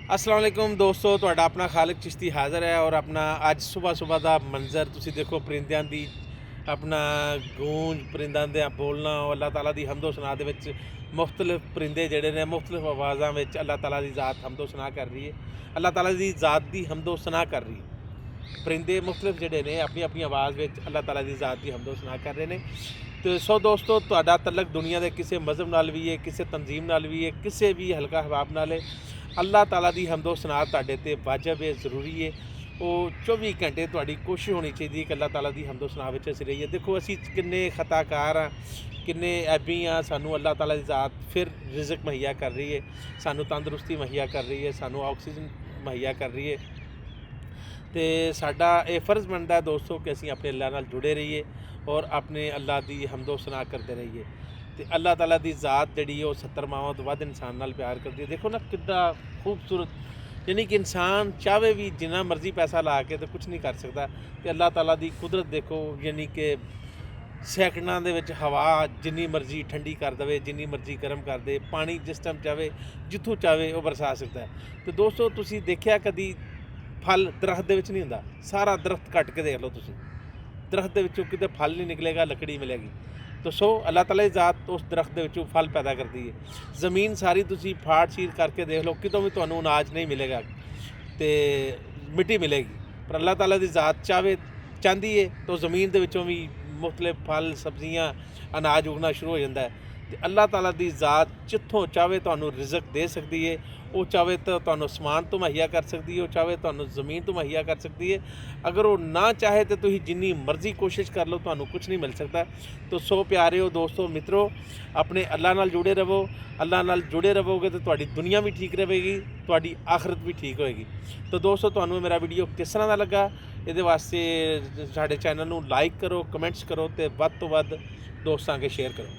अस्सलाम वालेकुम दोस्तों, ਤੁਹਾਡਾ ਆਪਣਾ ਖਾਲਿਕ ਚਿਸ਼ਤੀ ਹਾਜ਼ਰ ਹੈ ਔਰ ਆਪਣਾ ਅੱਜ ਸਵੇਰ ਦਾ ਮੰਜ਼ਰ ਤੁਸੀਂ ਦੇਖੋ, ਪਰਿੰਦਿਆਂ ਦੀ ਆਪਣਾ ਗੂੰਜ, ਪਰਿੰਦਾਂ ਦੇ ਬੋਲਣਾ, ਅੱਲਾਹ ਤਾਲਾ ਦੀ ਹਮਦੋ ਸਨਾ ਦੇ ਵਿੱਚ ਮੁਖਤਲਿਫ ਪਰਿੰਦੇ ਜਿਹੜੇ ਨੇ ਮੁਖਤਲਿਫ ਆਵਾਜ਼ਾਂ ਵਿੱਚ ਅੱਲਾਹ ਤਾਲਾ ਦੀ ਜ਼ਾਤ ਹਮਦੋ ਸਨਾ ਕਰ ਰਹੀ ਹੈ। ਅੱਲਾਹ ਤਾਲਾ ਦੀ ਜ਼ਾਤ ਦੀ ਹਮਦੋ ਸਨਾ ਕਰ ਰਹੀ ਹੈ। ਪਰਿੰਦੇ ਮੁਖਤਲਿਫ ਜਿਹੜੇ ਨੇ ਆਪਣੀ ਆਪਣੀ ਆਵਾਜ਼ ਵਿੱਚ ਅੱਲਾਹ ਤਾਲਾ ਦੀ ਜ਼ਾਤ ਦੀ ਹਮਦੋ ਸਨਾ ਕਰ ਰਹੇ ਨੇ। ਤੇ ਸੋ ਦੋਸਤੋ, ਤੁਹਾਡਾ ਤਲਕ ਦੁਨੀਆ ਦੇ ਕਿਸੇ ਮਜ਼ਹਬ ਨਾਲ ਵੀ ਹੈ, ਕਿਸੇ ਤਨਜ਼ੀਮ ਨਾਲ ਵੀ ਹੈ, ਕਿਸੇ ਵੀ ਹਲਕਾ ਹਬਾਬ ਨਾਲ ਹੈ। ਅੱਲਾਹ ਤਾਲਾ ਦੀ ਹਮਦੋ ਸਨਾ ਤੁਹਾਡੇ 'ਤੇ ਵਾਜਬ ਹੈ, ਜ਼ਰੂਰੀ ਹੈ। ਉਹ 24 ਘੰਟੇ ਤੁਹਾਡੀ ਕੋਸ਼ਿਸ਼ ਹੋਣੀ ਚਾਹੀਦੀ ਹੈ ਕਿ ਅੱਲਾਹ ਤਾਲਾ ਦੀ ਹਮਦੋ ਸਨਾ ਵਿੱਚ ਅਸੀਂ ਰਹੀਏ। ਦੇਖੋ, ਅਸੀਂ ਕਿੰਨੇ ਖਤਾਕਾਰ ਹਾਂ, ਕਿੰਨੇ ਐਬੀ ਹਾਂ। ਸਾਨੂੰ ਅੱਲਾਹ ਤਾਲਾ ਦੀ ਜ਼ਾਤ ਫਿਰ ਰਿਜ਼ਕ ਮੁਹੱਈਆ ਕਰ ਰਹੀ ਹੈ, ਸਾਨੂੰ ਤੰਦਰੁਸਤੀ ਮੁਹੱਈਆ ਕਰ ਰਹੀ ਹੈ, ਸਾਨੂੰ ਆਕਸੀਜਨ ਮੁਹੱਈਆ ਕਰ ਰਹੀ ਹੈ। ਤੇ ਸਾਡਾ ਇਹ ਫਰਜ਼ ਬਣਦਾ ਹੈ ਦੋਸਤੋ ਕਿ ਅਸੀਂ ਆਪਣੇ ਅੱਲਾਹ ਨਾਲ ਜੁੜੇ ਰਹੀਏ ਔਰ ਆਪਣੇ ਅੱਲਾਹ ਦੀ ਹਮਦੋ ਸਨਾ ਕਰਦੇ ਰਹੀਏ। ਤੇ ਅੱਲਾਹ ਤਾਲਾ ਦੀ ਜ਼ਾਤ ਜਿਹੜੀ ਉਹ 70 ਮਾਵਾਂ ਤੋਂ ਵੱਧ ਇਨਸਾਨ ਨਾਲ ਪਿਆਰ ਕਰਦੀ ਹੈ। ਦੇਖੋ ਨਾ ਕਿੰਨਾ ਖੂਬਸੂਰਤ, ਯਾਨੀ ਕਿ ਇਨਸਾਨ ਚਾਹੇ ਵੀ ਜਿੰਨਾ ਮਰਜ਼ੀ ਪੈਸਾ ਲਾ ਕੇ ਤਾਂ ਕੁਛ ਨਹੀਂ ਕਰ ਸਕਦਾ। ਤੇ ਅੱਲਾਹ ਤਾਲਾ ਦੀ ਕੁਦਰਤ ਦੇਖੋ, ਯਾਨੀ ਕਿ ਸੈਕਿੰਡਾਂ ਦੇ ਵਿੱਚ ਹਵਾ ਜਿੰਨੀ ਮਰਜ਼ੀ ਠੰਡੀ ਕਰ ਦੇਵੇ, ਜਿੰਨੀ ਮਰਜ਼ੀ ਗਰਮ ਕਰ ਦੇ, ਪਾਣੀ ਜਿਸ ਟਾਈਮ ਚਾਹੇ ਜਿੱਥੋਂ ਚਾਹੇ ਉਹ ਬਰਸਾ ਸਕਦਾ ਹੈ। ਤੇ ਦੋਸਤੋ, ਤੁਸੀਂ ਦੇਖਿਆ ਕਦੀ ਫਲ ਦਰਖਤ ਦੇ ਵਿੱਚ ਨਹੀਂ ਹੁੰਦਾ? ਸਾਰਾ ਦਰਖਤ ਕੱਟ ਕੇ ਦੇਖ ਲਓ ਤੁਸੀਂ, ਦਰਖਤ ਦੇ ਵਿੱਚੋਂ ਕਿਤੇ ਫਲ ਨਹੀਂ ਨਿਕਲੇਗਾ, ਲੱਕੜੀ ਮਿਲੇਗੀ। ਤਾਂ ਸੋ ਅੱਲਾਹ ਤਾਲਾ ਦੀ ਜ਼ਾਤ ਉਸ ਦਰਖਤ ਦੇ ਵਿੱਚੋਂ ਫਲ ਪੈਦਾ ਕਰਦੀ ਹੈ। ਜ਼ਮੀਨ ਸਾਰੀ ਤੁਸੀਂ ਫਾੜ ਚੀਰ ਕਰਕੇ ਦੇਖ ਲਓ, ਕਿਤੋਂ ਵੀ ਤੁਹਾਨੂੰ ਅਨਾਜ ਨਹੀਂ ਮਿਲੇਗਾ ਤੇ ਮਿੱਟੀ ਮਿਲੇਗੀ। ਪਰ ਅੱਲਾਹ ਤਾਲਾ ਦੀ ਜ਼ਾਤ ਚਾਹੁੰਦੀ ਹੈ ਤਾਂ ਜ਼ਮੀਨ ਦੇ ਵਿੱਚੋਂ ਵੀ ਮੁਖਤਲਿਫ ਫਲ, ਸਬਜ਼ੀਆਂ, ਅਨਾਜ ਉਗਣਾ ਸ਼ੁਰੂ ਹੋ ਜਾਂਦਾ ਹੈ। ਤੇ ਅੱਲਾਹ ਤਾਲਾ ਦੀ ਜ਼ਾਤ ਜਿੱਥੋਂ ਚਾਹੇ ਤੁਹਾਨੂੰ ਰਿਜ਼ਕ ਦੇ ਸਕਦੀ ਹੈ। ਉਹ ਚਾਹੇ ਤਾਂ ਤੁਹਾਨੂੰ ਅਸਮਾਨ ਤੋਂ ਮੁਹੱਈਆ ਕਰ ਸਕਦੀ ਹੈ, ਉਹ ਚਾਹੇ ਤੁਹਾਨੂੰ ਜ਼ਮੀਨ ਤੋਂ ਮੁਹੱਈਆ ਕਰ ਸਕਦੀ ਹੈ। ਅਗਰ ਉਹ ਨਾ ਚਾਹੇ ਤਾਂ ਤੁਸੀਂ ਜਿੰਨੀ ਮਰਜ਼ੀ ਕੋਸ਼ਿਸ਼ ਕਰ ਲਓ, ਤੁਹਾਨੂੰ ਕੁਝ ਨਹੀਂ ਮਿਲ ਸਕਦਾ। ਤਾਂ ਸੋ ਪਿਆਰਿਓ ਦੋਸਤੋ, ਮਿੱਤਰੋ, ਆਪਣੇ ਅੱਲਾਹ ਨਾਲ ਜੁੜੇ ਰਹੋ। ਅੱਲਾਹ ਨਾਲ ਜੁੜੇ ਰਹੋਗੇ ਤਾਂ ਤੁਹਾਡੀ ਦੁਨੀਆ ਵੀ ਠੀਕ ਰਹੇਗੀ, ਤੁਹਾਡੀ ਆਖਰਤ ਵੀ ਠੀਕ ਹੋਏਗੀ। ਤਾਂ ਦੋਸਤੋ, ਤੁਹਾਨੂੰ ਮੇਰਾ ਵੀਡੀਓ ਕਿਸ ਤਰ੍ਹਾਂ ਦਾ ਲੱਗਾ, ਇਹਦੇ ਵਾਸਤੇ ਸਾਡੇ ਚੈਨਲ ਨੂੰ ਲਾਈਕ ਕਰੋ, ਕਮੈਂਟਸ ਕਰੋ ਅਤੇ ਵੱਧ ਤੋਂ ਵੱਧ ਦੋਸਤਾਂ ਅੱਗੇ ਸ਼ੇਅਰ ਕਰੋ।